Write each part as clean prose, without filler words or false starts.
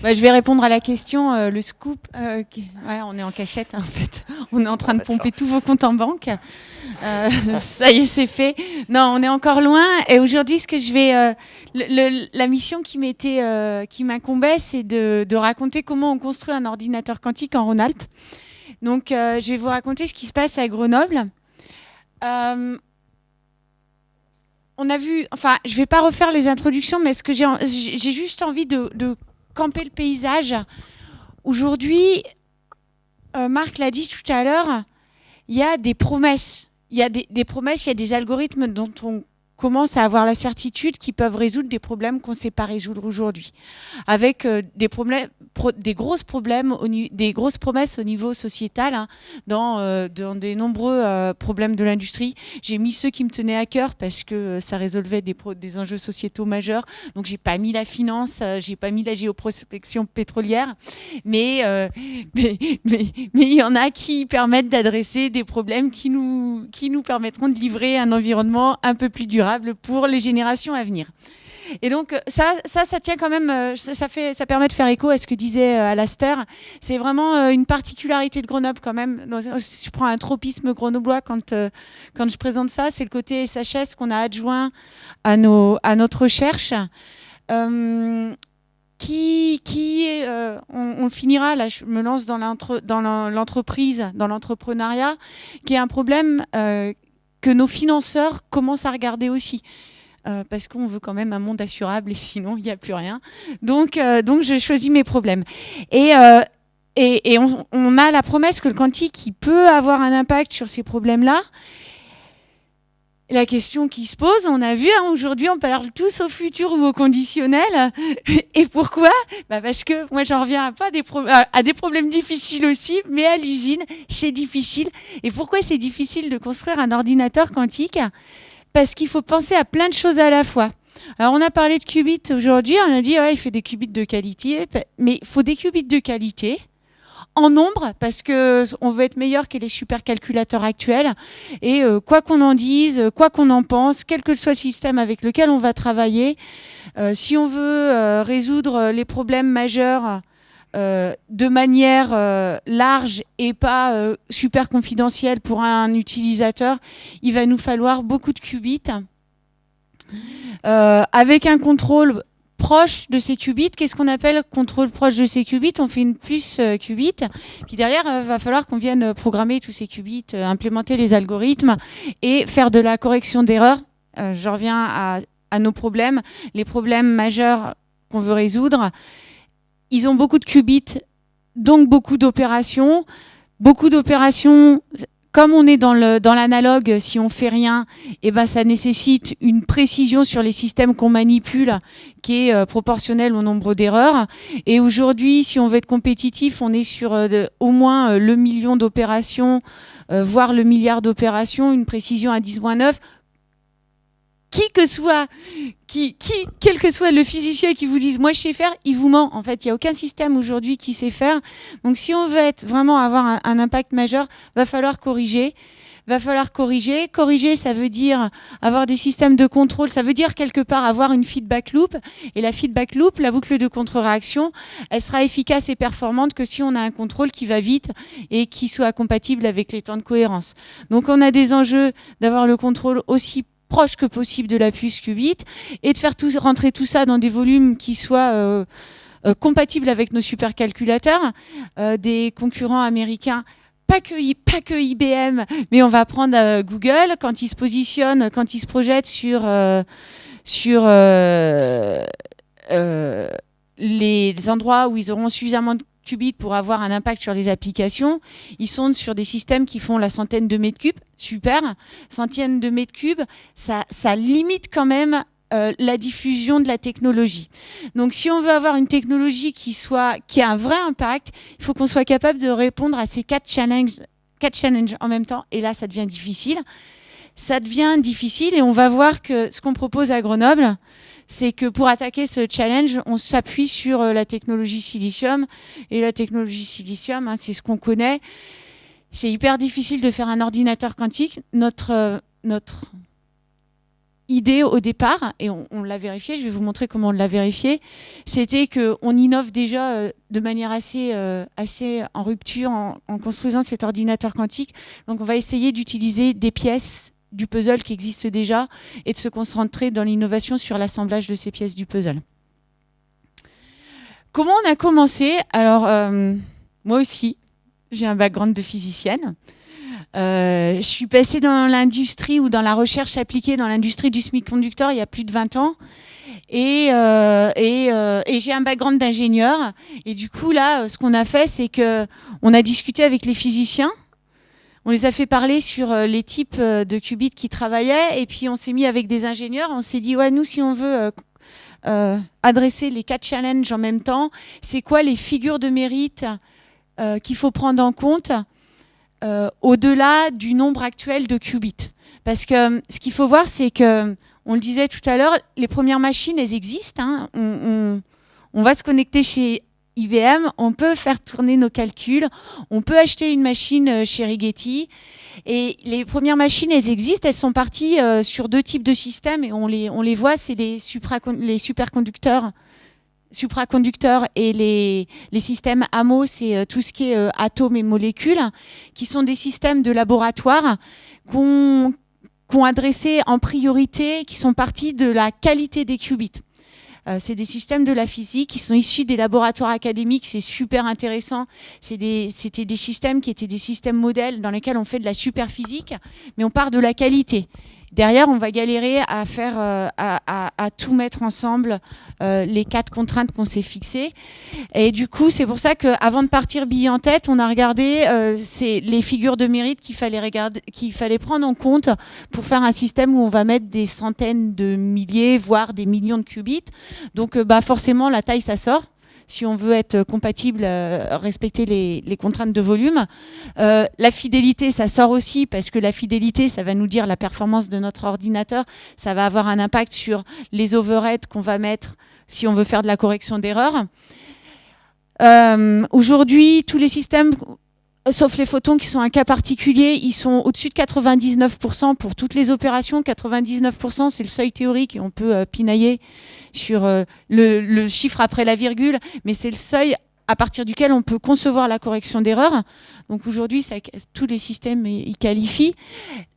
Bah, je vais répondre à la question, le scoop. Ouais, on est en cachette, hein, en fait. On est en train de pomper tous vos comptes en banque. Ça y est, c'est fait. Non, on est encore loin. Et aujourd'hui, ce que je vais, la mission qui m'incombait, c'est de raconter comment on construit un ordinateur quantique en Rhône-Alpes. Donc, je vais vous raconter ce qui se passe à Grenoble. On a vu, enfin, je ne vais pas refaire les introductions, mais ce que j'ai juste envie de camper le paysage. Aujourd'hui, Marc l'a dit tout à l'heure, il y a des promesses. Il y a des promesses, il y a des algorithmes dont on commence à avoir la certitude qu'ils peuvent résoudre des problèmes qu'on ne sait pas résoudre aujourd'hui. Avec des grosses promesses au niveau sociétal, hein, dans des nombreux problèmes de l'industrie. J'ai mis ceux qui me tenaient à cœur parce que ça résolvait des enjeux sociétaux majeurs. Donc, j'ai pas mis la finance, j'ai pas mis la géoprospection pétrolière. Mais il y en a qui permettent d'adresser des problèmes qui nous permettront de livrer un environnement un peu plus durable pour les générations à venir. Et donc ça tient quand même, ça permet de faire écho à ce que disait Alastair. C'est vraiment une particularité de Grenoble quand même. Si je prends un tropisme grenoblois quand je présente ça, c'est le côté SHS qu'on a adjoint à notre recherche. On finira, là je me lance dans l'entreprise, dans l'entrepreneuriat, qui est un problème que nos financeurs commencent à regarder aussi. Parce qu'on veut quand même un monde assurable et sinon il n'y a plus rien. Donc je choisis mes problèmes. Et on a la promesse que le quantique il peut avoir un impact sur ces problèmes-là. La question qui se pose, on a vu, hein, aujourd'hui, on parle tous au futur ou au conditionnel. Et pourquoi ? Parce que moi, j'en reviens à des problèmes difficiles aussi, mais à l'usine, c'est difficile. Et pourquoi c'est difficile de construire un ordinateur quantique ? Parce qu'il faut penser à plein de choses à la fois. Alors, on a parlé de qubits aujourd'hui, on a dit, ouais, il fait des qubits de qualité, mais il faut des qubits de qualité. En nombre, parce qu'on veut être meilleur que les supercalculateurs actuels. Et quoi qu'on en dise, quoi qu'on en pense, quel que soit le système avec lequel on va travailler, si on veut résoudre les problèmes majeurs de manière large et pas super confidentielle pour un utilisateur, il va nous falloir beaucoup de qubits. Avec un contrôle proche de ces qubits. Qu'est-ce qu'on appelle contrôle proche de ces qubits ? On fait une puce qubit, puis derrière, il va falloir qu'on vienne programmer tous ces qubits, implémenter les algorithmes et faire de la correction d'erreurs. Je reviens à nos problèmes, les problèmes majeurs qu'on veut résoudre. Ils ont beaucoup de qubits, donc beaucoup d'opérations. Beaucoup d'opérations... Comme on est dans l'analogue, si on fait rien, ça nécessite une précision sur les systèmes qu'on manipule qui est proportionnelle au nombre d'erreurs. Et aujourd'hui, si on veut être compétitif, on est sur au moins le million d'opérations, voire le milliard d'opérations, une précision à 10-9. Quel que soit le physicien qui vous dise « moi je sais faire », il vous ment. En fait, il n'y a aucun système aujourd'hui qui sait faire. Donc si on veut vraiment avoir un impact majeur, va falloir corriger. Corriger, ça veut dire avoir des systèmes de contrôle, ça veut dire quelque part avoir une feedback loop. Et la feedback loop, la boucle de contre-réaction, elle sera efficace et performante que si on a un contrôle qui va vite et qui soit compatible avec les temps de cohérence. Donc on a des enjeux d'avoir le contrôle aussi proche que possible de la puce qubit et de faire rentrer tout ça dans des volumes qui soient compatibles avec nos supercalculateurs. Des concurrents américains, pas que IBM, mais on va prendre Google quand ils se positionnent, quand ils se projettent sur les endroits où ils auront suffisamment de qubits pour avoir un impact sur les applications. Ils sont sur des systèmes qui font la centaine de mètres cubes. Super. Centaine de mètres cubes, ça limite quand même la diffusion de la technologie. Donc, si on veut avoir une technologie qui a un vrai impact, il faut qu'on soit capable de répondre à ces quatre challenges en même temps. Et là, ça devient difficile. Et on va voir que ce qu'on propose à Grenoble, c'est que pour attaquer ce challenge, on s'appuie sur la technologie silicium. Et la technologie silicium, hein, c'est ce qu'on connaît. C'est hyper difficile de faire un ordinateur quantique. Notre idée au départ, et on l'a vérifié, je vais vous montrer comment on l'a vérifié, c'était qu'on innove déjà de manière assez en rupture en construisant cet ordinateur quantique. Donc on va essayer d'utiliser des pièces du puzzle qui existent déjà et de se concentrer dans l'innovation sur l'assemblage de ces pièces du puzzle. Comment on a commencé? Alors, moi aussi, j'ai un background de physicienne. Je suis passée dans l'industrie ou dans la recherche appliquée dans l'industrie du semi-conducteur il y a plus de 20 ans. Et j'ai un background d'ingénieur. Et du coup, là, ce qu'on a fait, c'est qu'on a discuté avec les physiciens. On les a fait parler sur les types de qubits qui travaillaient. Et puis, on s'est mis avec des ingénieurs. On s'est dit, ouais, nous, si on veut adresser les 4 challenges en même temps, c'est quoi les figures de mérite qu'il faut prendre en compte au-delà du nombre actuel de qubits. Parce que ce qu'il faut voir, c'est que, on le disait tout à l'heure, les premières machines, elles existent. Hein. On va se connecter chez IBM, on peut faire tourner nos calculs, on peut acheter une machine chez Rigetti. Et les premières machines, elles existent, elles sont parties sur 2 types de systèmes, et on les voit, c'est les superconducteurs. Supraconducteurs et les systèmes AMO, c'est tout ce qui est atomes et molécules, qui sont des systèmes de laboratoire qu'on adressé en priorité, qui sont partis de la qualité des qubits. C'est des systèmes de la physique qui sont issus des laboratoires académiques, c'est super intéressant. C'était des systèmes qui étaient des systèmes modèles dans lesquels on fait de la superphysique, mais on part de la qualité. Derrière, on va galérer à faire, à tout mettre ensemble, les 4 contraintes qu'on s'est fixées. Et du coup, c'est pour ça qu'avant de partir bille en tête, on a regardé les figures de mérite qu'il fallait prendre en compte pour faire un système où on va mettre des centaines de milliers, voire des millions de qubits. Donc, forcément, la taille, ça sort. Si on veut être compatible, respecter les contraintes de volume. La fidélité, ça sort aussi, parce que la fidélité, ça va nous dire la performance de notre ordinateur. Ça va avoir un impact sur les overheads qu'on va mettre si on veut faire de la correction d'erreurs. Aujourd'hui, tous les systèmes, sauf les photons qui sont un cas particulier, ils sont au-dessus de 99% pour toutes les opérations. 99%, c'est le seuil théorique et on peut pinailler sur le chiffre après la virgule, mais c'est le seuil à partir duquel on peut concevoir la correction d'erreur. Donc aujourd'hui, tous les systèmes y qualifient.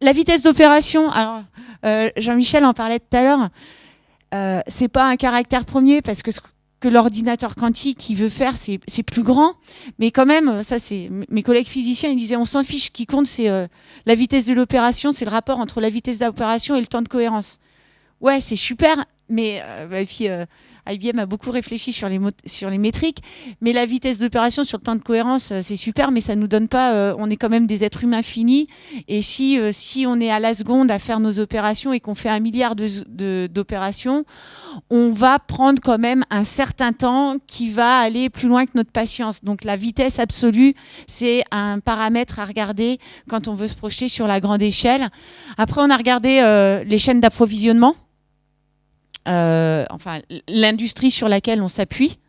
La vitesse d'opération, alors Jean-Michel en parlait tout à l'heure, c'est pas un caractère premier parce que ce que l'ordinateur quantique il veut faire, c'est plus grand. Mais quand même, ça c'est mes collègues physiciens, ils disaient on s'en fiche, ce qui compte c'est la vitesse de l'opération, c'est le rapport entre la vitesse d'opération et le temps de cohérence. Ouais, c'est super, mais et puis IBM a beaucoup réfléchi sur les métriques, mais la vitesse d'opération sur le temps de cohérence, c'est super, mais ça nous donne pas, on est quand même des êtres humains finis, et si on est à la seconde à faire nos opérations et qu'on fait 1 milliard d'opérations, on va prendre quand même un certain temps qui va aller plus loin que notre patience. Donc la vitesse absolue, c'est un paramètre à regarder quand on veut se projeter sur la grande échelle. Après, on a regardé les chaînes d'approvisionnement. Enfin l'industrie sur laquelle on s'appuie.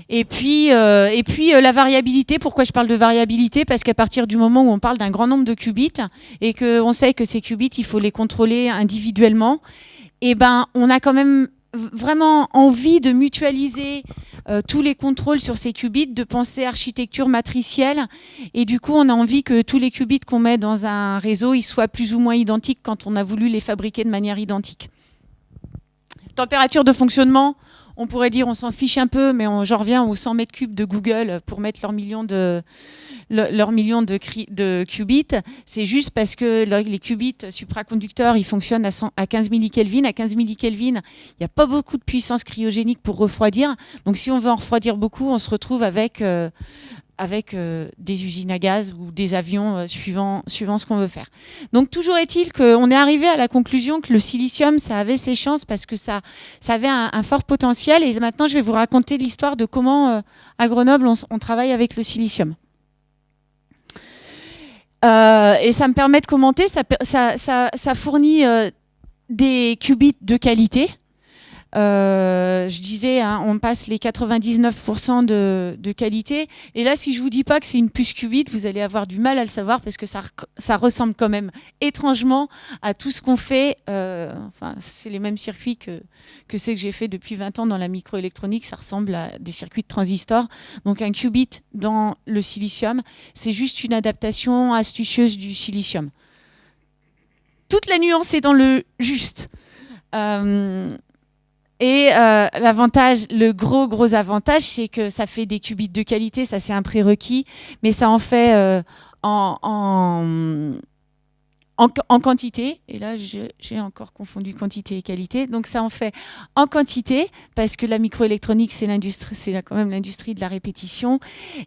Et puis la variabilité. Pourquoi je parle de variabilité? Parce qu'à partir du moment où on parle d'un grand nombre de qubits et qu'on sait que ces qubits, il faut les contrôler individuellement, et on a quand même vraiment envie de mutualiser tous les contrôles sur ces qubits, de penser architecture matricielle, et du coup on a envie que tous les qubits qu'on met dans un réseau, ils soient plus ou moins identiques quand on a voulu les fabriquer de manière identique. Température de fonctionnement, on pourrait dire on s'en fiche un peu, mais j'en reviens aux 100 mètres cubes de Google pour mettre leurs millions de qubits. C'est juste parce que les qubits supraconducteurs, ils fonctionnent à 15 millikelvin. À 15 millikelvin, il n'y a pas beaucoup de puissance cryogénique pour refroidir. Donc si on veut en refroidir beaucoup, on se retrouve avec des usines à gaz ou des avions suivant ce qu'on veut faire. Donc toujours est-il qu'on est arrivé à la conclusion que le silicium, ça avait ses chances parce que ça avait un fort potentiel. Et maintenant, je vais vous raconter l'histoire de comment, à Grenoble, on travaille avec le silicium. Et ça me permet de commenter, ça fournit des qubits de qualité. Je disais, hein, on passe les 99% de qualité. Et là, si je vous dis pas que c'est une puce qubit, vous allez avoir du mal à le savoir parce que ça ressemble quand même étrangement à tout ce qu'on fait. Enfin, c'est les mêmes circuits que ceux que j'ai fait depuis 20 ans dans la microélectronique. Ça ressemble à des circuits de transistors. Donc un qubit dans le silicium, c'est juste une adaptation astucieuse du silicium. Toute la nuance est dans le juste. L'avantage, le gros avantage, c'est que ça fait des qubits de qualité, ça c'est un prérequis, mais ça en fait en quantité, et là j'ai encore confondu quantité et qualité, donc ça en fait en quantité, parce que la microélectronique c'est l'industrie, quand même l'industrie de la répétition,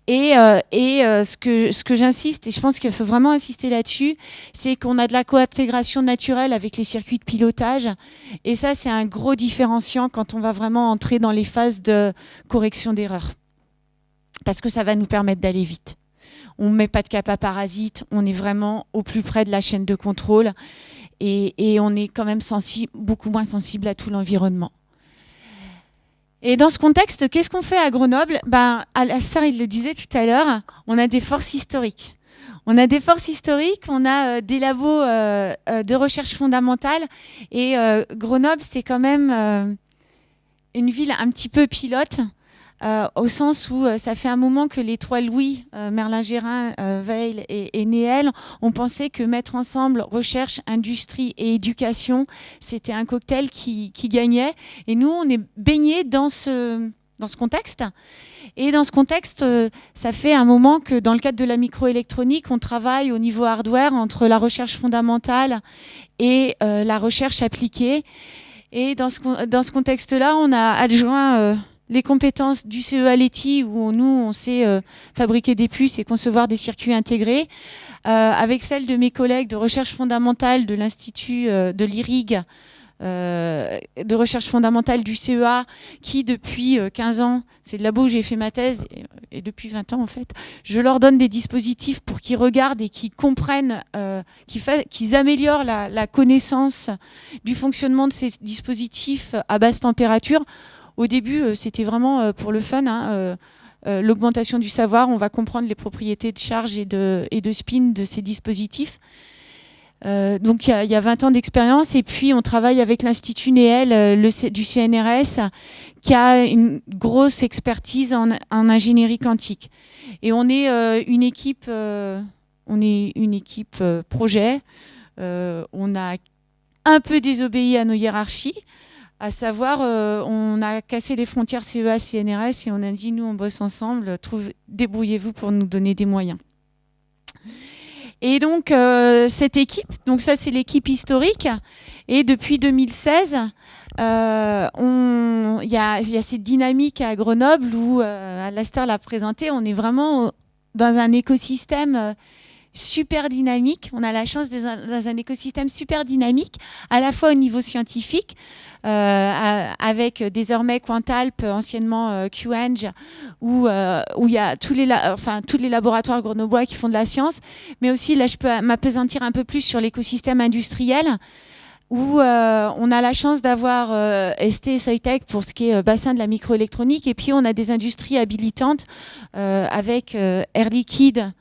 ce que j'insiste, et je pense qu'il faut vraiment insister là-dessus, c'est qu'on a de la cointégration naturelle avec les circuits de pilotage, et ça c'est un gros différenciant quand on va vraiment entrer dans les phases de correction d'erreurs, parce que ça va nous permettre d'aller vite. On ne met pas de kappa parasite, on est vraiment au plus près de la chaîne de contrôle et on est quand même beaucoup moins sensible à tout l'environnement. Et dans ce contexte, qu'est-ce qu'on fait à Grenoble ? Alastair, il le disait tout à l'heure, on a des forces historiques. On a des forces historiques, on a des labos de recherche fondamentale et Grenoble, c'est quand même une ville un petit peu pilote. Au sens où ça fait un moment que les trois Louis, Merlin-Gérin, Veil et Néel, ont pensé que mettre ensemble recherche, industrie et éducation, c'était un cocktail qui gagnait. Et nous, on est baignés dans ce contexte. Et dans ce contexte, ça fait un moment que dans le cadre de la microélectronique, on travaille au niveau hardware entre la recherche fondamentale et la recherche appliquée. Et dans ce contexte-là, on a adjoint les compétences du CEA Leti, où nous, on sait fabriquer des puces et concevoir des circuits intégrés, avec celles de mes collègues de recherche fondamentale de l'Institut de l'IRIG, de recherche fondamentale du CEA, qui depuis 15 ans, c'est le labo où j'ai fait ma thèse, et depuis 20 ans en fait, je leur donne des dispositifs pour qu'ils regardent et qu'ils comprennent, qu'ils améliorent la connaissance du fonctionnement de ces dispositifs à basse température. Au début, c'était vraiment pour le fun, hein, l'augmentation du savoir. On va comprendre les propriétés de charge et de spin de ces dispositifs. Donc, il y a 20 ans d'expérience. Et puis, on travaille avec l'Institut Néel du CNRS, qui a une grosse expertise en ingénierie quantique. Et on est une équipe projet. On a un peu désobéi à nos hiérarchies. À savoir, on a cassé les frontières CEA-CNRS et on a dit, nous, on bosse ensemble, débrouillez-vous pour nous donner des moyens. Et donc, cette équipe, donc ça, c'est l'équipe historique. Et depuis 2016, il y a cette dynamique à Grenoble où, Alastair l'a présenté, on est vraiment dans un écosystème super dynamique. On a la chance d'être dans un écosystème super dynamique, à la fois au niveau scientifique, avec désormais Quantalp, anciennement QEng, où il y a tous les laboratoires grenoblois qui font de la science, mais aussi, là, je peux m'appesantir un peu plus sur l'écosystème industriel, où on a la chance d'avoir ST et Soitec pour ce qui est bassin de la microélectronique, et puis on a des industries habilitantes avec Air Liquide,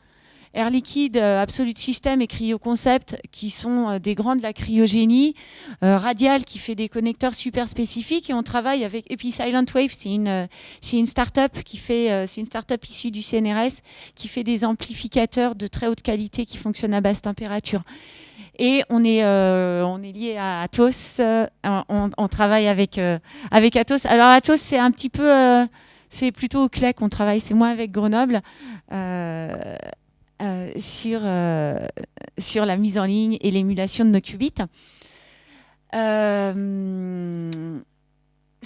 Absolute System et Cryoconcept, qui sont des grands de la cryogénie. Radial, qui fait des connecteurs super spécifiques. Et on travaille avec... Et puis Silent Wave, c'est une start-up c'est une start-up issue du CNRS qui fait des amplificateurs de très haute qualité qui fonctionnent à basse température. Et on est lié à Atos. On travaille avec Atos. Alors Atos, c'est un petit peu... c'est plutôt au CLEC qu'on travaille. C'est moins avec Grenoble. Sur la mise en ligne et l'émulation de nos qubits. Ce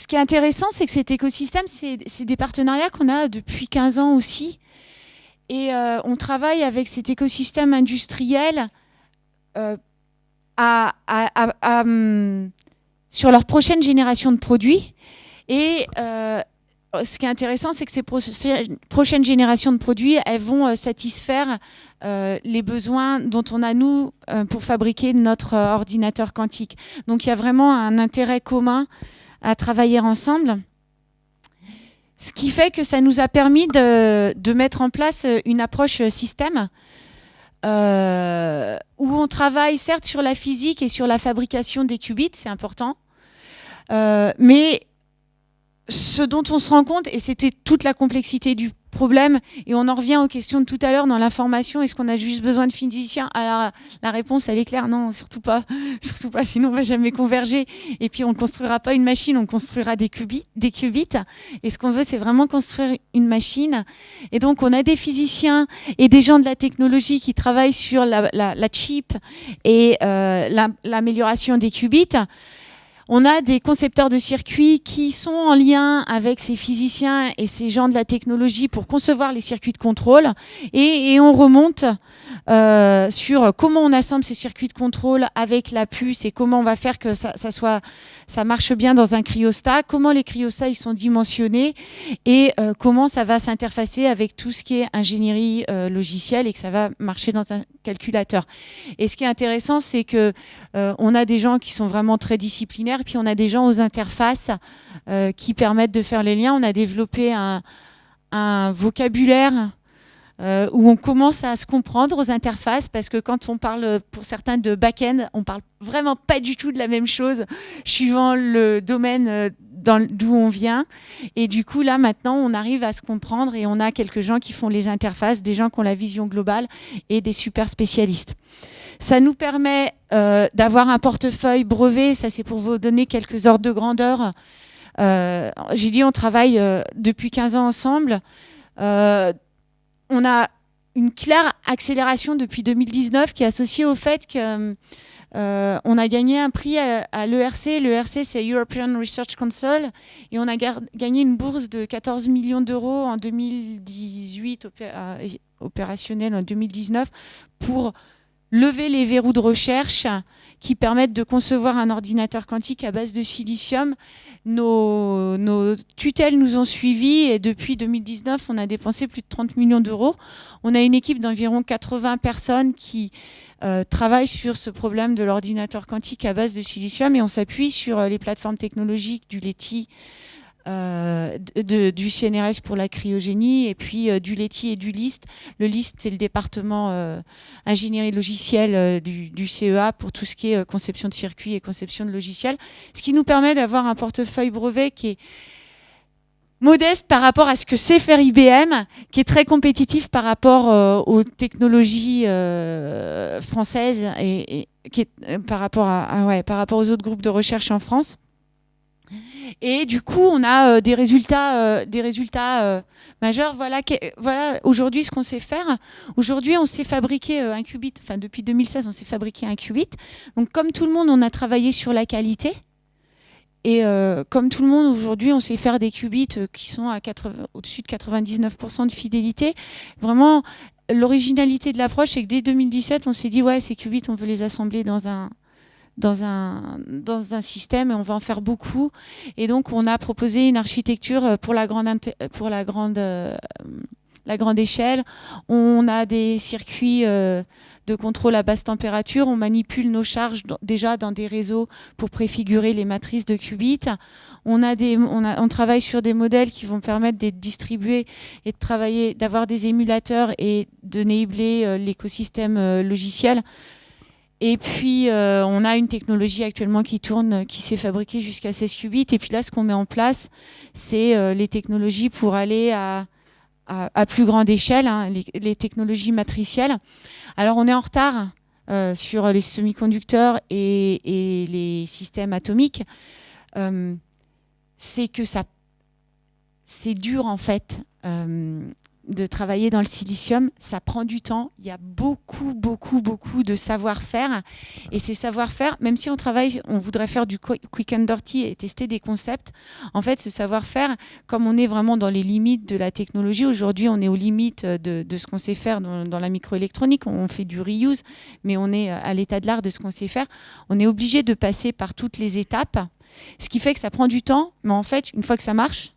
qui est intéressant, c'est que cet écosystème, c'est des partenariats qu'on a depuis 15 ans aussi. Et on travaille avec cet écosystème industriel sur leur prochaine génération de produits. Et ce qui est intéressant, c'est que ces prochaines générations de produits, elles vont satisfaire les besoins dont on a, nous, pour fabriquer notre ordinateur quantique. Donc, il y a vraiment un intérêt commun à travailler ensemble. Ce qui fait que ça nous a permis de mettre en place une approche système où on travaille certes sur la physique et sur la fabrication des qubits, c'est important, mais ce dont on se rend compte, et c'était toute la complexité du problème, et on en revient aux questions de tout à l'heure dans l'information, est-ce qu'on a juste besoin de physiciens? Alors la réponse, elle est claire, non, surtout pas, sinon on va jamais converger, et puis on ne construira pas une machine, on construira des qubits, et ce qu'on veut, c'est vraiment construire une machine, et donc on a des physiciens et des gens de la technologie qui travaillent sur la chip et l'amélioration des qubits. On a des concepteurs de circuits qui sont en lien avec ces physiciens et ces gens de la technologie pour concevoir les circuits de contrôle. Et on remonte sur comment on assemble ces circuits de contrôle avec la puce et comment on va faire que ça marche bien dans un cryostat, comment les cryostats ils sont dimensionnés et comment ça va s'interfacer avec tout ce qui est ingénierie logicielle et que ça va marcher dans un calculateur. Et ce qui est intéressant, c'est que on a des gens qui sont vraiment très disciplinaires, puis on a des gens aux interfaces qui permettent de faire les liens. On a développé un vocabulaire où on commence à se comprendre aux interfaces, parce que quand on parle pour certains de back-end, on parle vraiment pas du tout de la même chose suivant le domaine d'où on vient. Et du coup, là, maintenant, on arrive à se comprendre et on a quelques gens qui font les interfaces, des gens qui ont la vision globale et des super spécialistes. Ça nous permet d'avoir un portefeuille brevet, ça c'est pour vous donner quelques ordres de grandeur. J'ai dit on travaille depuis 15 ans ensemble. On a une claire accélération depuis 2019 qui est associée au fait qu'on a gagné un prix à l'ERC. L'ERC, c'est European Research Council. Et on a gagné une bourse de 14 millions d'euros en 2018, opérationnelle en 2019, pour lever les verrous de recherche qui permettent de concevoir un ordinateur quantique à base de silicium. Nos tutelles nous ont suivis et depuis 2019, on a dépensé plus de 30 millions d'euros. On a une équipe d'environ 80 personnes qui travaillent sur ce problème de l'ordinateur quantique à base de silicium et on s'appuie sur les plateformes technologiques du LETI, du CNRS pour la cryogénie et puis du LETI et du LIST. Le LIST, c'est le département ingénierie logicielle du CEA pour tout ce qui est conception de circuits et conception de logiciels, ce qui nous permet d'avoir un portefeuille brevet qui est modeste par rapport à ce que sait faire IBM, qui est très compétitif par rapport aux technologies françaises et qui est, par rapport aux autres groupes de recherche en France. Et du coup, on a des résultats majeurs. Voilà aujourd'hui ce qu'on sait faire. Aujourd'hui, on sait fabriquer un qubit. Enfin, depuis 2016, on sait fabriquer un qubit. Donc, comme tout le monde, on a travaillé sur la qualité. Et comme tout le monde, aujourd'hui, on sait faire des qubits qui sont au-dessus de 99% de fidélité. Vraiment, l'originalité de l'approche, c'est que dès 2017, on s'est dit, ouais, ces qubits, on veut les assembler dans un système et on va en faire beaucoup. Et donc, on a proposé une architecture pour la grande échelle. On a des circuits de contrôle à basse température. On manipule nos charges déjà dans des réseaux pour préfigurer les matrices de qubits. On travaille sur des modèles qui vont permettre d'être distribués et d'avoir des émulateurs et de enabler l'écosystème logiciel. Et puis, on a une technologie actuellement qui tourne, qui s'est fabriquée jusqu'à 16 qubits. Et puis là, ce qu'on met en place, c'est les technologies pour aller à plus grande échelle, hein, les technologies matricielles. Alors, on est en retard sur les semi-conducteurs et les systèmes atomiques. C'est que c'est dur, en fait. De travailler dans le silicium, ça prend du temps. Il y a beaucoup de savoir-faire. Et ces savoir-faire, même si on voudrait faire du quick and dirty et tester des concepts, en fait, ce savoir-faire, comme on est vraiment dans les limites de la technologie, aujourd'hui, on est aux limites de ce qu'on sait faire dans la microélectronique. On fait du reuse, mais on est à l'état de l'art de ce qu'on sait faire. On est obligé de passer par toutes les étapes, ce qui fait que ça prend du temps. Mais en fait, une fois que ça marche,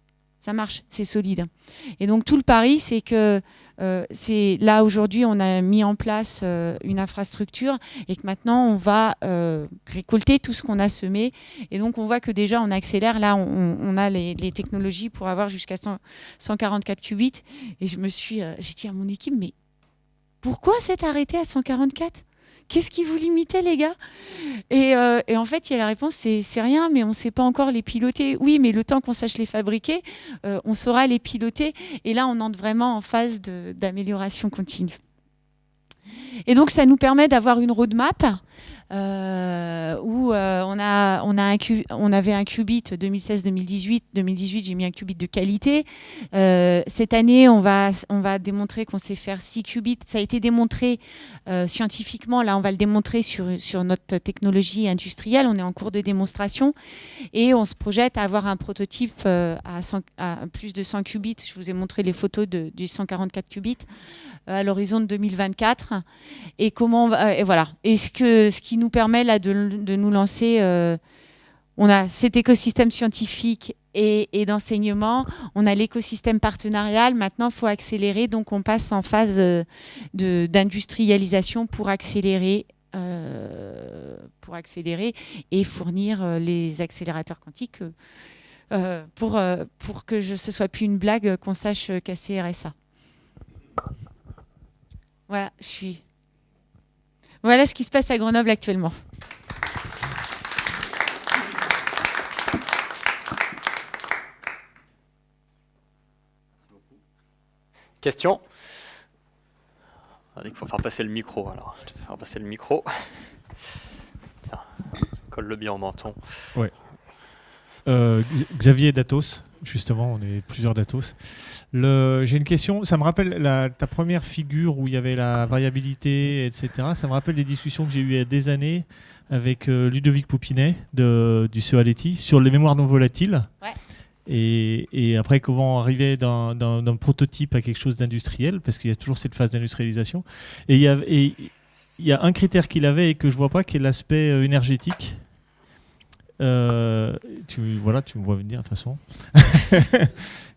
c'est solide. Et donc tout le pari, c'est que c'est là aujourd'hui, on a mis en place une infrastructure et que maintenant on va récolter tout ce qu'on a semé. Et donc on voit que déjà on accélère. Là, on a les technologies pour avoir jusqu'à 144 qubits. Et j'ai dit à mon équipe, mais pourquoi s'être arrêté à 144 ? Qu'est-ce qui vous limitait, les gars ? Et en fait, il y a la réponse, c'est rien, mais on ne sait pas encore les piloter. Oui, mais le temps qu'on sache les fabriquer, on saura les piloter. Et là, on entre vraiment en phase d'amélioration continue. Et donc, ça nous permet d'avoir une roadmap où on avait un qubit 2016-2018. 2018, j'ai mis un qubit de qualité. Cette année, on va démontrer qu'on sait faire 6 qubits. Ça a été démontré scientifiquement. Là, on va le démontrer sur notre technologie industrielle. On est en cours de démonstration. Et on se projette à avoir un prototype à plus de 100 qubits. Je vous ai montré les photos du 144 qubits à l'horizon de 2024. Et voilà. Et ce qui nous permet là de nous lancer, on a cet écosystème scientifique et d'enseignement, on a l'écosystème partenarial. Maintenant, il faut accélérer, donc on passe en phase d'industrialisation pour accélérer et fournir les accélérateurs quantiques pour que ce soit plus une blague qu'on sache casser RSA. Voilà ce qui se passe à Grenoble actuellement. Question ? Il faut faire passer le micro. Alors, je vais faire passer le micro. Tiens, colle-le bien au menton. Ouais. Xavier Datos, justement, on est plusieurs Datos. J'ai une question, ça me rappelle ta première figure où il y avait la variabilité, etc. Ça me rappelle des discussions que j'ai eues il y a des années avec Ludovic Poupinet du CEA-Leti sur les mémoires non volatiles. Ouais. Et après, comment arriver d'un prototype à quelque chose d'industriel, parce qu'il y a toujours cette phase d'industrialisation. Et il y a un critère qu'il avait et que je ne vois pas, qui est l'aspect énergétique. Tu me vois venir de toute façon.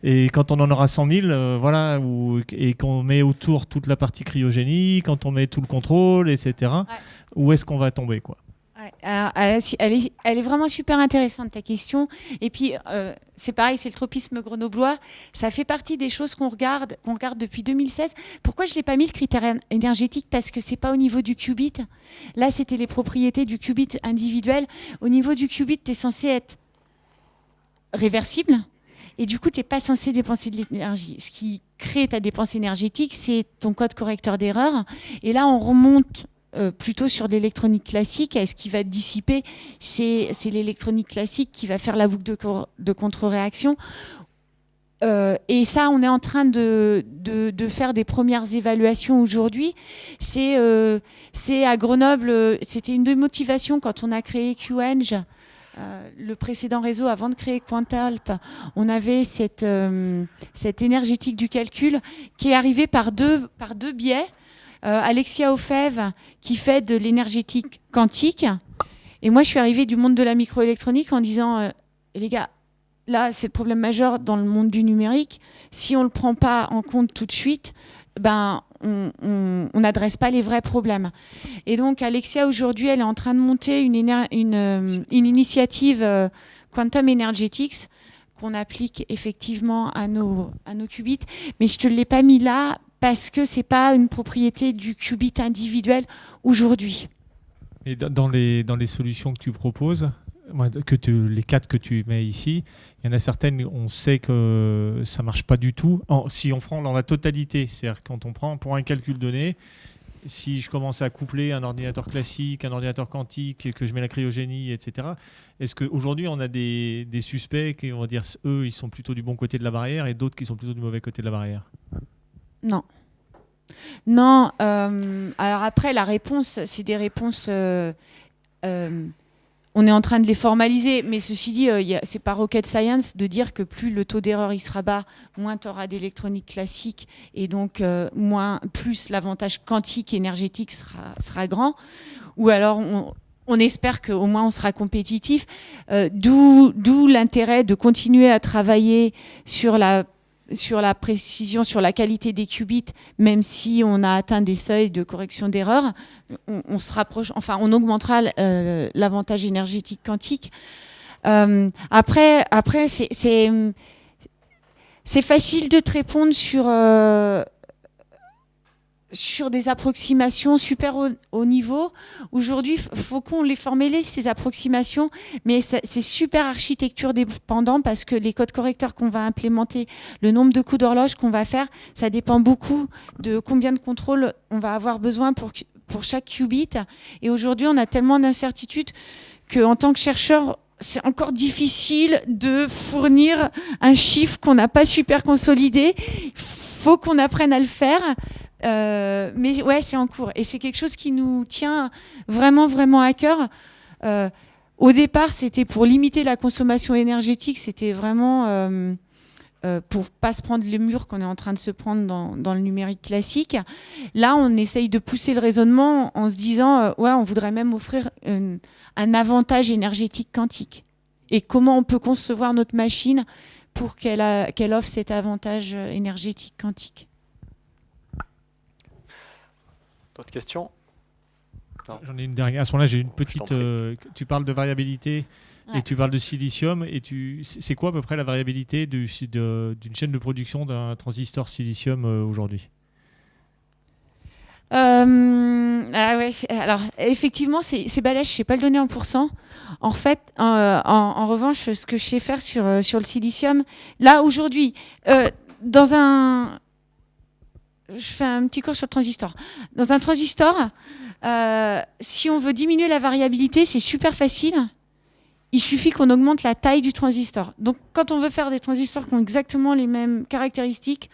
Et quand on en aura 100 000, et qu'on met autour toute la partie cryogénie, quand on met tout le contrôle, etc., où est-ce qu'on va tomber, quoi ? Ouais, alors, elle est vraiment super intéressante, ta question. Et puis, c'est pareil, c'est le tropisme grenoblois. Ça fait partie des choses qu'on regarde depuis 2016. Pourquoi je ne l'ai pas mis, le critère énergétique ? Parce que ce n'est pas au niveau du qubit. Là, c'était les propriétés du qubit individuel. Au niveau du qubit, tu es censé être réversible. Et du coup, tu n'es pas censé dépenser de l'énergie. Ce qui crée ta dépense énergétique, c'est ton code correcteur d'erreur. Et là, on remonte plutôt sur l'électronique classique. Et ce qui va dissiper, c'est l'électronique classique qui va faire la boucle de contre-réaction. Et ça, on est en train de faire des premières évaluations aujourd'hui. C'est à Grenoble, c'était une démotivation quand on a créé QEng. Le précédent réseau, avant de créer Quantalp, on avait cette énergétique du calcul qui est arrivée par deux biais. Alexia Ofev qui fait de l'énergétique quantique. Et moi, je suis arrivée du monde de la microélectronique en disant les gars, là, c'est le problème majeur dans le monde du numérique. Si on ne le prend pas en compte tout de suite, on n'adresse pas les vrais problèmes. Et donc, Alexia, aujourd'hui, elle est en train de monter une initiative Quantum Energetics qu'on applique effectivement à nos qubits. Mais je ne te l'ai pas mis là parce que ce n'est pas une propriété du qubit individuel aujourd'hui. Et dans les solutions que tu proposes, les 4 que tu mets ici, il y en a certaines, on sait que ça ne marche pas du tout. Si on prend dans la totalité, c'est-à-dire quand on prend pour un calcul donné, si je commence à coupler un ordinateur classique, un ordinateur quantique, et que je mets la cryogénie, etc., est-ce qu'aujourd'hui on a des suspects qui, on va dire, eux, ils sont plutôt du bon côté de la barrière et d'autres qui sont plutôt du mauvais côté de la barrière ? Non. Alors après, la réponse, c'est des réponses... on est en train de les formaliser, mais ceci dit, c'est pas rocket science de dire que plus le taux d'erreur il sera bas, moins tu auras d'électronique classique et donc plus l'avantage quantique énergétique sera grand. Ou alors on espère qu'au moins on sera compétitif. D'où l'intérêt de continuer à travailler sur la sur la précision, sur la qualité des qubits, même si on a atteint des seuils de correction d'erreur, on se rapproche, enfin, on augmentera l'avantage énergétique quantique. Après, c'est facile de te répondre sur des approximations super haut niveau. Aujourd'hui, il faut qu'on les formulise, ces approximations, mais c'est super architecture dépendant parce que les codes correcteurs qu'on va implémenter, le nombre de coups d'horloge qu'on va faire, ça dépend beaucoup de combien de contrôles on va avoir besoin pour chaque qubit. Et aujourd'hui, on a tellement d'incertitudes qu'en tant que chercheur, c'est encore difficile de fournir un chiffre qu'on n'a pas super consolidé. Il faut qu'on apprenne à le faire. Mais ouais, c'est en cours. Et c'est quelque chose qui nous tient vraiment, vraiment à cœur. Au départ, c'était pour limiter la consommation énergétique. C'était vraiment pour pas se prendre les murs qu'on est en train de se prendre dans le numérique classique. Là, on essaye de pousser le raisonnement en se disant ouais, on voudrait même offrir un avantage énergétique quantique. Et comment on peut concevoir notre machine pour qu'elle offre cet avantage énergétique quantique. D'autres questions? J'en ai une dernière. À ce moment-là, j'ai une petite. Tu parles de variabilité et tu parles de silicium. Et c'est quoi à peu près la variabilité d'une chaîne de production d'un transistor silicium aujourd'hui? Ouais, alors, effectivement, c'est balèze, je ne sais pas le donner en pourcent. En fait, en revanche, ce que je sais faire sur le silicium, là, aujourd'hui, je fais un petit cours sur le transistor. Dans un transistor, si on veut diminuer la variabilité, c'est super facile. Il suffit qu'on augmente la taille du transistor. Donc, quand on veut faire des transistors qui ont exactement les mêmes caractéristiques,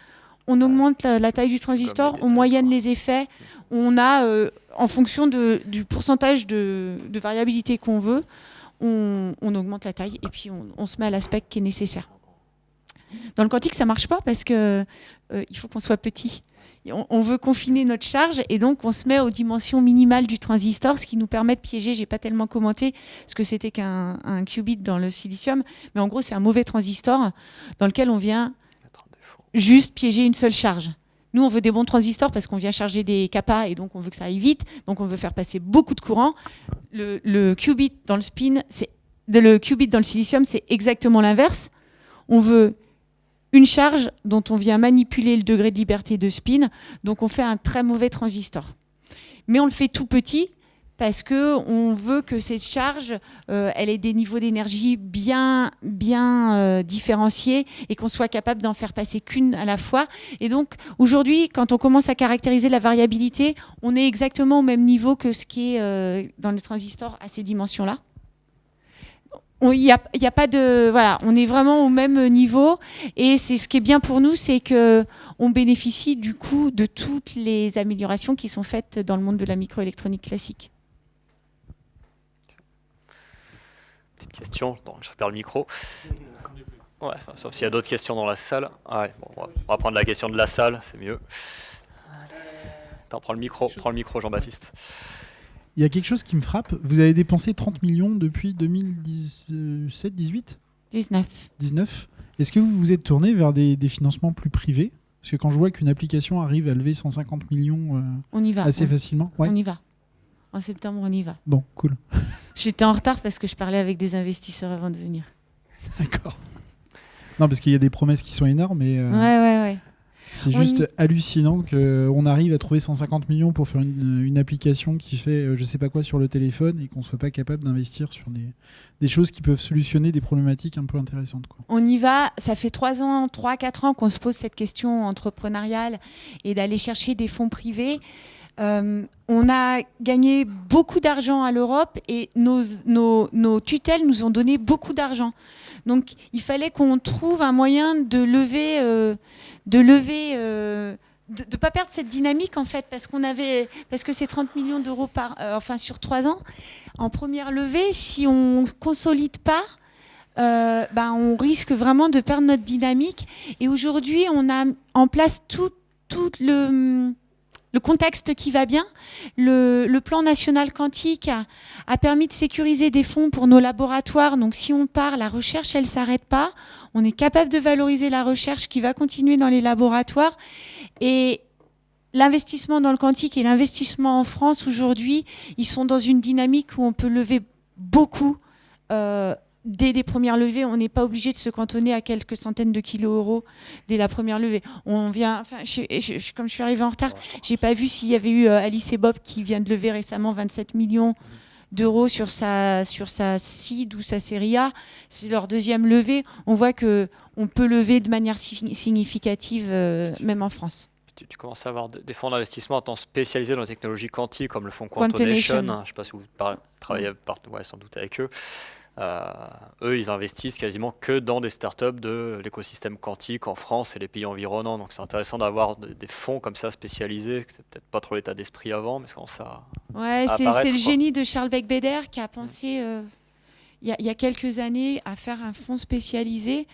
on augmente la taille du transistor, on moyenne les effets. On a, en fonction du pourcentage de variabilité qu'on veut, on augmente la taille et puis on se met à l'aspect qui est nécessaire. Dans le quantique, ça ne marche pas parce qu'il faut qu'on soit petit. On veut confiner notre charge et donc on se met aux dimensions minimales du transistor, ce qui nous permet de piéger. Je n'ai pas tellement commenté ce que c'était qu'un qubit dans le silicium, mais en gros, c'est un mauvais transistor dans lequel on vient juste piéger une seule charge. Nous, on veut des bons transistors parce qu'on vient charger des kappa et donc on veut que ça aille vite. Donc on veut faire passer beaucoup de courant. Le qubit dans le qubit dans le silicium, c'est exactement l'inverse. On veut une charge dont on vient manipuler le degré de liberté de spin. Donc on fait un très mauvais transistor. Mais on le fait tout petit parce qu'on veut que cette charge, elle ait des niveaux d'énergie bien différenciés et qu'on soit capable d'en faire passer qu'une à la fois. Et donc, aujourd'hui, quand on commence à caractériser la variabilité, on est exactement au même niveau que ce qui est dans le transistor à ces dimensions-là. Il y a pas de... Voilà, on est vraiment au même niveau. Et c'est ce qui est bien pour nous, c'est qu'on bénéficie du coup de toutes les améliorations qui sont faites dans le monde de la microélectronique classique. Petite question, donc je repère le micro. Ouais, sauf s'il y a d'autres questions dans la salle. Ah ouais, bon, on va prendre la question de la salle, c'est mieux. Attends, prends le micro, Jean-Baptiste. Il y a quelque chose qui me frappe. Vous avez dépensé 30 millions depuis 2017, 18 19. Est-ce que vous vous êtes tourné vers des financements plus privés? Parce que quand je vois qu'une application arrive à lever 150 millions on y va, assez facilement. Ouais. On y va. En septembre, on y va. Bon, cool. J'étais en retard parce que je parlais avec des investisseurs avant de venir. D'accord. Non, parce qu'il y a des promesses qui sont énormes. Et, ouais. C'est juste hallucinant qu'on arrive à trouver 150 millions pour faire une application qui fait je sais pas quoi sur le téléphone et qu'on soit pas capable d'investir sur des choses qui peuvent solutionner des problématiques un peu intéressantes, quoi. On y va, ça fait 3-4 ans qu'on se pose cette question entrepreneuriale et d'aller chercher des fonds privés. On a gagné beaucoup d'argent à l'Europe et nos tutelles nous ont donné beaucoup d'argent. Donc il fallait qu'on trouve un moyen de lever, de pas perdre cette dynamique en fait, parce que c'est 30 millions d'euros sur 3 ans. En première levée, si on consolide pas, on risque vraiment de perdre notre dynamique. Et aujourd'hui, on a en place tout le contexte qui va bien. Le plan national quantique a permis de sécuriser des fonds pour nos laboratoires. Donc si on part, la recherche, elle ne s'arrête pas. On est capable de valoriser la recherche qui va continuer dans les laboratoires. Et l'investissement dans le quantique et l'investissement en France, aujourd'hui, ils sont dans une dynamique où on peut lever beaucoup. Dès les premières levées, on n'est pas obligé de se cantonner à quelques centaines de kilos euros dès la première levée. On vient, enfin, comme je suis arrivée en retard, j'ai pas vu s'il y avait eu Alice et Bob qui vient de lever récemment 27 millions d'euros sur sa seed ou sa série A. C'est leur deuxième levée. On voit que on peut lever de manière significative, même en France. Tu commences à avoir des fonds d'investissement en temps spécialisés dans la technologie quantique, comme le fonds Quantonation. Je ne sais pas si vous travaillez sans doute avec eux. Eux, ils investissent quasiment que dans des startups de l'écosystème quantique en France et les pays environnants. Donc c'est intéressant d'avoir des fonds comme ça spécialisés. C'est peut-être pas trop l'état d'esprit avant, mais c'est quand ça. Ouais, c'est le génie de Charles Beck-Beder qui a pensé il y a quelques années à faire un fonds spécialisé.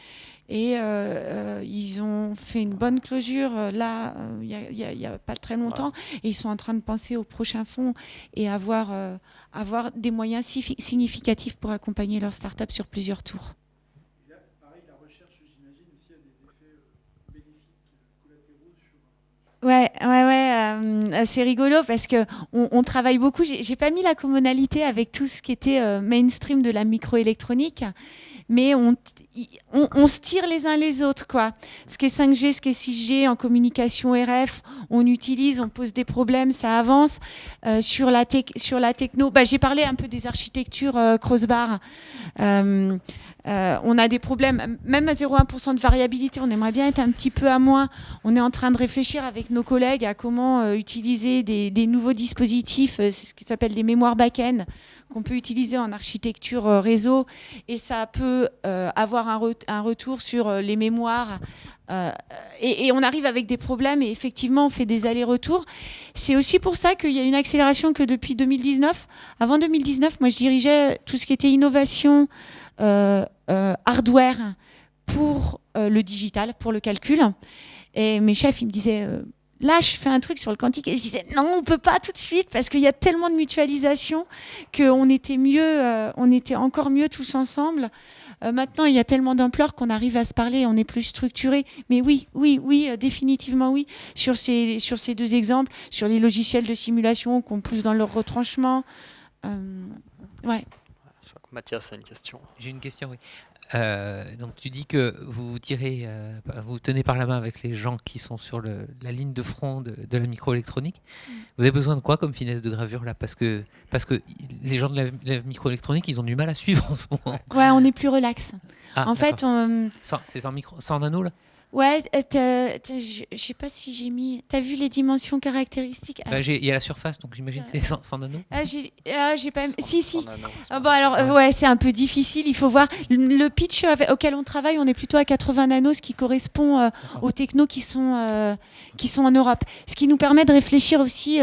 Et ils ont fait une bonne clôture là, il y a pas très longtemps. Et ils sont en train de penser au prochain fonds et avoir des moyens significatifs pour accompagner leur start-up sur plusieurs tours. Et là, pareil, la recherche, j'imagine aussi, a des effets bénéfiques collatéraux sur... Ouais, c'est rigolo parce qu'on travaille beaucoup. J'ai pas mis la commonalité avec tout ce qui était mainstream de la microélectronique. Mais on se tire les uns les autres, quoi. Ce qui est 5G, ce qui est 6G, en communication RF, on utilise, on pose des problèmes, ça avance. Sur la techno, j'ai parlé un peu des architectures crossbar. On a des problèmes, même à 0,1% de variabilité, on aimerait bien être un petit peu à moins. On est en train de réfléchir avec nos collègues à comment utiliser des nouveaux dispositifs, c'est ce qui s'appelle les mémoires back-end, qu'on peut utiliser en architecture réseau, et ça peut avoir un retour sur les mémoires. Et on arrive avec des problèmes, et effectivement, on fait des allers-retours. C'est aussi pour ça qu'il y a une accélération que depuis 2019. Avant 2019, moi, je dirigeais tout ce qui était innovation, hardware pour le digital, pour le calcul. Et mes chefs, ils me disaient... Là, je fais un truc sur le quantique et je disais non, on peut pas tout de suite parce qu'il y a tellement de mutualisation qu'on était mieux, on était encore mieux tous ensemble. Maintenant, il y a tellement d'ampleur qu'on arrive à se parler, on est plus structuré. Mais oui, définitivement oui. Sur ces deux exemples, sur les logiciels de simulation qu'on pousse dans leur retranchement. Ouais. Mathias a une question. J'ai une question, oui. Donc tu dis que vous tenez par la main avec les gens qui sont sur la ligne de front de la microélectronique. Vous avez besoin de quoi comme finesse de gravure là, parce que les gens de la microélectronique, ils ont du mal à suivre en ce moment. Ouais, on est plus relax. Ah, en fait, c'est 100 nano là. Ouais, je sais pas si j'ai mis... T'as vu les dimensions caractéristiques? Il y a la surface, donc j'imagine que c'est 100 nano. J'ai pas... Si. Bon, alors, ouais, c'est un peu difficile. Il faut voir. Le pitch auquel on travaille, on est plutôt à 80 nanos, ce qui correspond aux technos qui sont en Europe. Ce qui nous permet de réfléchir aussi...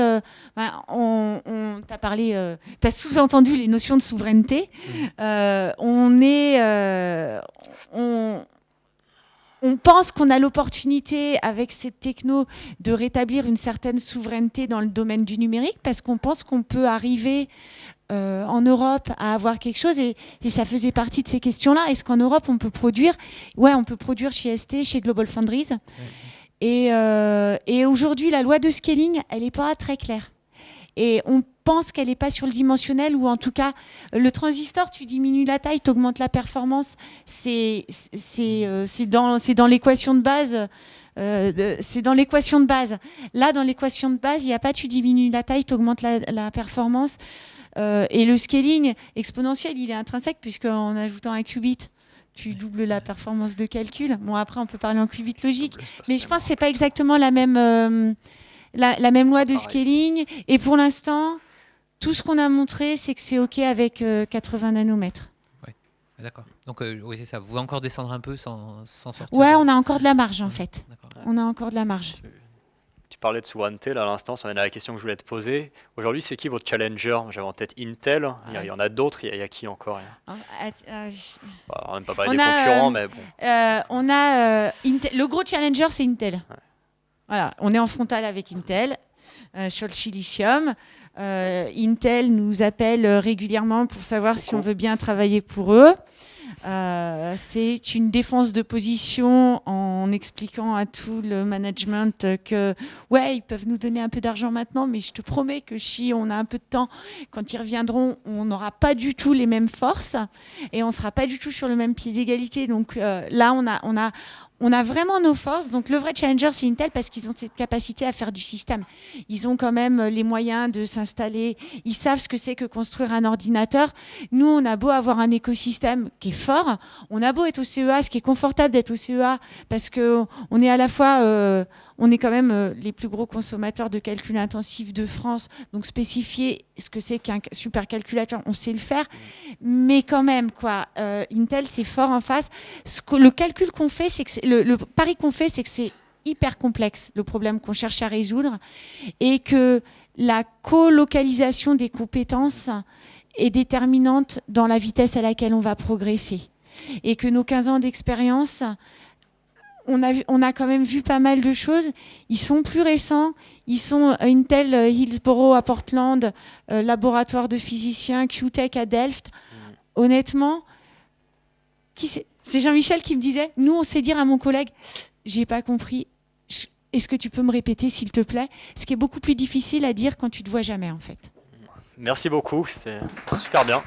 t'as parlé... t'as sous-entendu les notions de souveraineté. On pense qu'on a l'opportunité, avec cette techno, de rétablir une certaine souveraineté dans le domaine du numérique, parce qu'on pense qu'on peut arriver en Europe à avoir quelque chose, et ça faisait partie de ces questions-là. Est-ce qu'en Europe, on peut produire? Ouais, on peut produire chez ST, chez GlobalFoundries. Et aujourd'hui, la loi de scaling, elle n'est pas très claire. Et on pense qu'elle n'est pas sur le dimensionnel, ou en tout cas, le transistor, tu diminues la taille, tu augmentes la performance. C'est dans l'équation de base. C'est dans l'équation de base. Là, dans l'équation de base, il n'y a pas tu diminues la taille, tu augmentes la performance. Et le scaling exponentiel, il est intrinsèque, puisqu'en ajoutant un qubit, tu doubles la performance de calcul. Bon, après, on peut parler en qubit logique. Mais je pense que ce n'est pas exactement la même loi de scaling. Et pour l'instant, tout ce qu'on a montré, c'est que c'est OK avec 80 nanomètres. Oui, d'accord. Donc, oui, c'est ça. Vous pouvez encore descendre un peu sans sortir. Ouais, on a encore de la marge, en fait. D'accord. On a encore de la marge. Tu parlais de souveraineté, là, à l'instant, ça mène à la question que je voulais te poser. Aujourd'hui, c'est qui votre challenger? J'avais en tête Intel. Il y en a d'autres. Il y a qui encore? On va même pas parler des concurrents, mais bon. On a Intel. Le gros challenger, c'est Intel. Ouais. Voilà, on est en frontal avec Intel. sur le silicium. Intel nous appelle régulièrement pour savoir si on veut bien travailler pour eux. C'est une défense de position en expliquant à tout le management que ouais, ils peuvent nous donner un peu d'argent maintenant, mais je te promets que si on a un peu de temps, quand ils reviendront, on n'aura pas du tout les mêmes forces et on ne sera pas du tout sur le même pied d'égalité. Donc là, on a vraiment nos forces. Donc le vrai challenger, c'est Intel parce qu'ils ont cette capacité à faire du système. Ils ont quand même les moyens de s'installer. Ils savent ce que c'est que construire un ordinateur. Nous, on a beau avoir un écosystème qui est fort. On a beau être au CEA, ce qui est confortable d'être au CEA parce qu'on est à la fois... on est quand même les plus gros consommateurs de calcul intensif de France. Donc spécifier ce que c'est qu'un supercalculateur, on sait le faire. Mais quand même, quoi, Intel, c'est fort en face. Le calcul qu'on fait, c'est que le pari qu'on fait, c'est que c'est hyper complexe, le problème qu'on cherche à résoudre. Et que la colocalisation des compétences est déterminante dans la vitesse à laquelle on va progresser. Et que nos 15 ans d'expérience... On a quand même vu pas mal de choses. Ils sont plus récents. Ils sont Intel Hillsborough à Portland, laboratoire de physiciens, QTech à Delft. Honnêtement, c'est Jean-Michel qui me disait, nous on sait dire à mon collègue, j'ai pas compris, est-ce que tu peux me répéter s'il te plaît? Ce qui est beaucoup plus difficile à dire quand tu te vois jamais en fait. Merci beaucoup, c'était super bien.